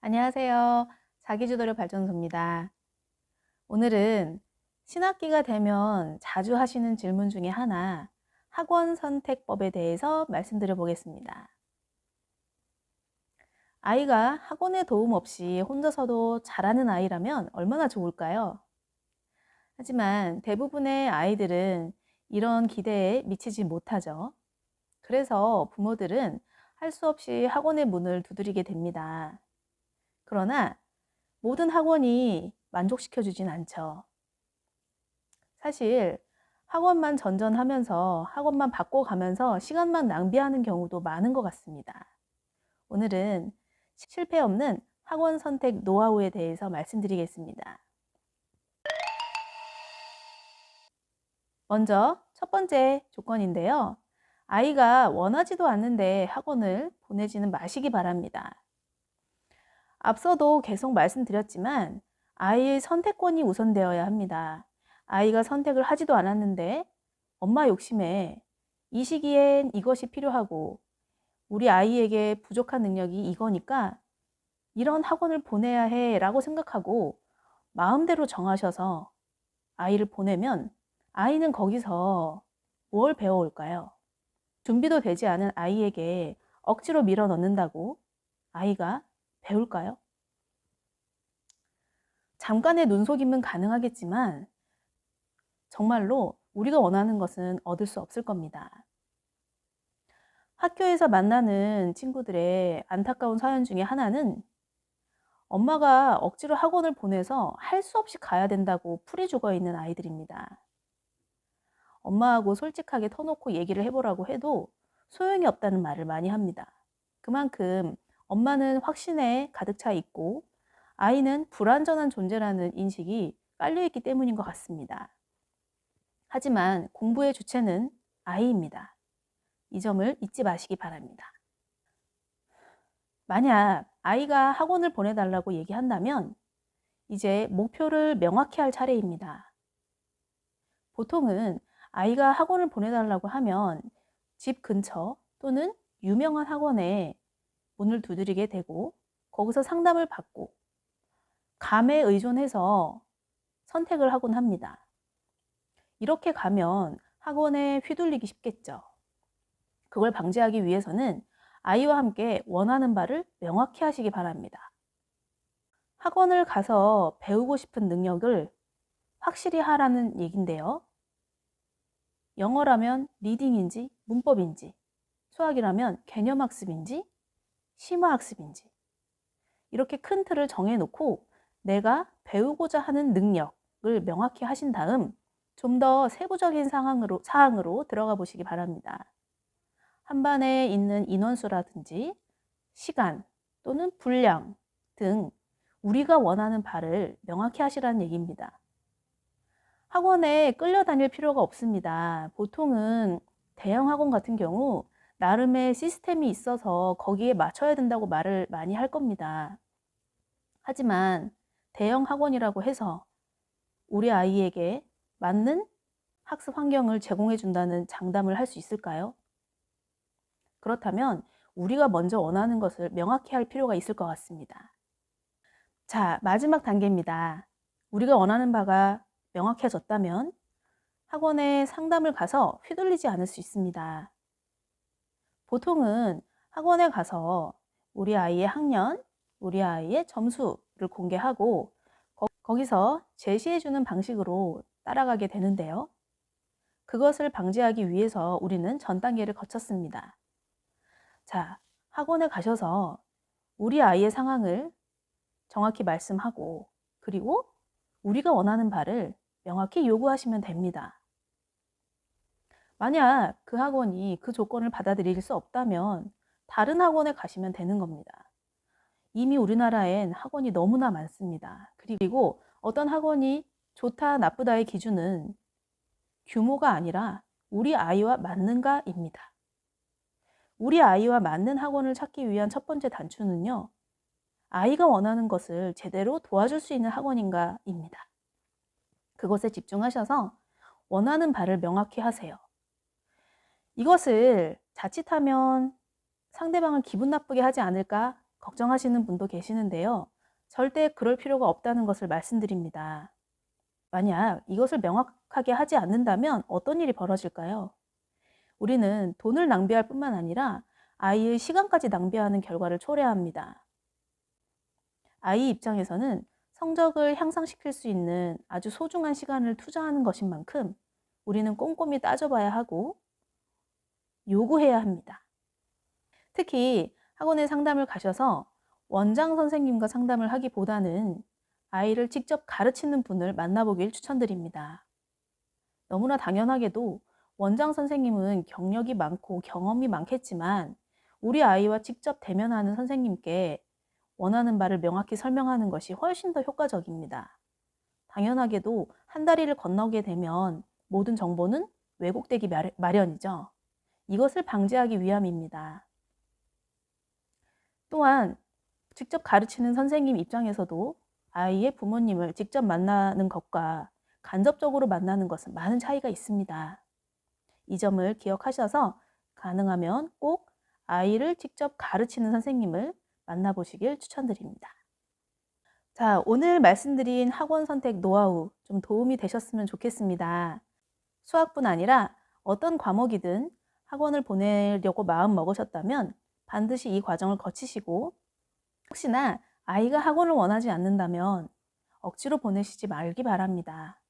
안녕하세요. 자기주도력 발전소입니다. 오늘은 신학기가 되면 자주 하시는 질문 중에 하나, 학원 선택법에 대해서 말씀드려 보겠습니다. 아이가 학원의 도움 없이 혼자서도 잘하는 아이라면 얼마나 좋을까요? 하지만 대부분의 아이들은 이런 기대에 미치지 못하죠. 그래서 부모들은 할 수 없이 학원의 문을 두드리게 됩니다. 그러나 모든 학원이 만족시켜 주진 않죠. 사실 학원만 전전하면서 학원만 바꿔가면서 시간만 낭비하는 경우도 많은 것 같습니다. 오늘은 실패 없는 학원 선택 노하우에 대해서 말씀드리겠습니다. 먼저 첫 번째 조건인데요. 아이가 원하지도 않는데 학원을 보내지는 마시기 바랍니다. 앞서도 계속 말씀드렸지만 아이의 선택권이 우선되어야 합니다. 아이가 선택을 하지도 않았는데 엄마 욕심에 이 시기엔 이것이 필요하고 우리 아이에게 부족한 능력이 이거니까 이런 학원을 보내야 해 라고 생각하고 마음대로 정하셔서 아이를 보내면 아이는 거기서 뭘 배워올까요? 준비도 되지 않은 아이에게 억지로 밀어 넣는다고 아이가 배울까요? 잠깐의 눈속임은 가능하겠지만 정말로 우리가 원하는 것은 얻을 수 없을 겁니다. 학교에서 만나는 친구들의 안타까운 사연 중에 하나는 엄마가 억지로 학원을 보내서 할 수 없이 가야 된다고 풀이 죽어 있는 아이들입니다. 엄마하고 솔직하게 터놓고 얘기를 해보라고 해도 소용이 없다는 말을 많이 합니다. 그만큼 엄마는 확신에 가득 차 있고 아이는 불완전한 존재라는 인식이 깔려있기 때문인 것 같습니다. 하지만 공부의 주체는 아이입니다. 이 점을 잊지 마시기 바랍니다. 만약 아이가 학원을 보내달라고 얘기한다면 이제 목표를 명확히 할 차례입니다. 보통은 아이가 학원을 보내달라고 하면 집 근처 또는 유명한 학원에 문을 두드리게 되고 거기서 상담을 받고 감에 의존해서 선택을 하곤 합니다. 이렇게 가면 학원에 휘둘리기 쉽겠죠. 그걸 방지하기 위해서는 아이와 함께 원하는 바를 명확히 하시기 바랍니다. 학원을 가서 배우고 싶은 능력을 확실히 하라는 얘긴데요. 영어라면 리딩인지 문법인지, 수학이라면 개념학습인지 심화학습인지 이렇게 큰 틀을 정해놓고 내가 배우고자 하는 능력을 명확히 하신 다음 좀 더 세부적인 사항으로 들어가 보시기 바랍니다. 한 반에 있는 인원수라든지 시간 또는 분량 등 우리가 원하는 바를 명확히 하시라는 얘기입니다. 학원에 끌려다닐 필요가 없습니다. 보통은 대형 학원 같은 경우 나름의 시스템이 있어서 거기에 맞춰야 된다고 말을 많이 할 겁니다. 하지만 대형 학원이라고 해서 우리 아이에게 맞는 학습 환경을 제공해 준다는 장담을 할 수 있을까요? 그렇다면 우리가 먼저 원하는 것을 명확히 할 필요가 있을 것 같습니다. 자, 마지막 단계입니다. 우리가 원하는 바가 명확해졌다면 학원에 상담을 가서 휘둘리지 않을 수 있습니다. 보통은 학원에 가서 우리 아이의 학년, 우리 아이의 점수를 공개하고 거기서 제시해주는 방식으로 따라가게 되는데요. 그것을 방지하기 위해서 우리는 전 단계를 거쳤습니다. 자, 학원에 가셔서 우리 아이의 상황을 정확히 말씀하고 그리고 우리가 원하는 바를 명확히 요구하시면 됩니다. 만약 그 학원이 그 조건을 받아들일 수 없다면 다른 학원에 가시면 되는 겁니다. 이미 우리나라엔 학원이 너무나 많습니다. 그리고 어떤 학원이 좋다, 나쁘다의 기준은 규모가 아니라 우리 아이와 맞는가입니다. 우리 아이와 맞는 학원을 찾기 위한 첫 번째 단추는요, 아이가 원하는 것을 제대로 도와줄 수 있는 학원인가입니다. 그것에 집중하셔서 원하는 바를 명확히 하세요. 이것을 자칫하면 상대방을 기분 나쁘게 하지 않을까 걱정하시는 분도 계시는데요. 절대 그럴 필요가 없다는 것을 말씀드립니다. 만약 이것을 명확하게 하지 않는다면 어떤 일이 벌어질까요? 우리는 돈을 낭비할 뿐만 아니라 아이의 시간까지 낭비하는 결과를 초래합니다. 아이 입장에서는 성적을 향상시킬 수 있는 아주 소중한 시간을 투자하는 것인 만큼 우리는 꼼꼼히 따져봐야 하고 요구해야 합니다. 특히 학원에 상담을 가셔서 원장 선생님과 상담을 하기보다는 아이를 직접 가르치는 분을 만나보길 추천드립니다. 너무나 당연하게도 원장 선생님은 경력이 많고 경험이 많겠지만 우리 아이와 직접 대면하는 선생님께 원하는 바를 명확히 설명하는 것이 훨씬 더 효과적입니다. 당연하게도 한 다리를 건너게 되면 모든 정보는 왜곡되기 마련이죠. 이것을 방지하기 위함입니다. 또한 직접 가르치는 선생님 입장에서도 아이의 부모님을 직접 만나는 것과 간접적으로 만나는 것은 많은 차이가 있습니다. 이 점을 기억하셔서 가능하면 꼭 아이를 직접 가르치는 선생님을 만나보시길 추천드립니다. 자, 오늘 말씀드린 학원 선택 노하우 좀 도움이 되셨으면 좋겠습니다. 수학뿐 아니라 어떤 과목이든 학원을 보내려고 마음 먹으셨다면 반드시 이 과정을 거치시고 혹시나 아이가 학원을 원하지 않는다면 억지로 보내시지 말기 바랍니다.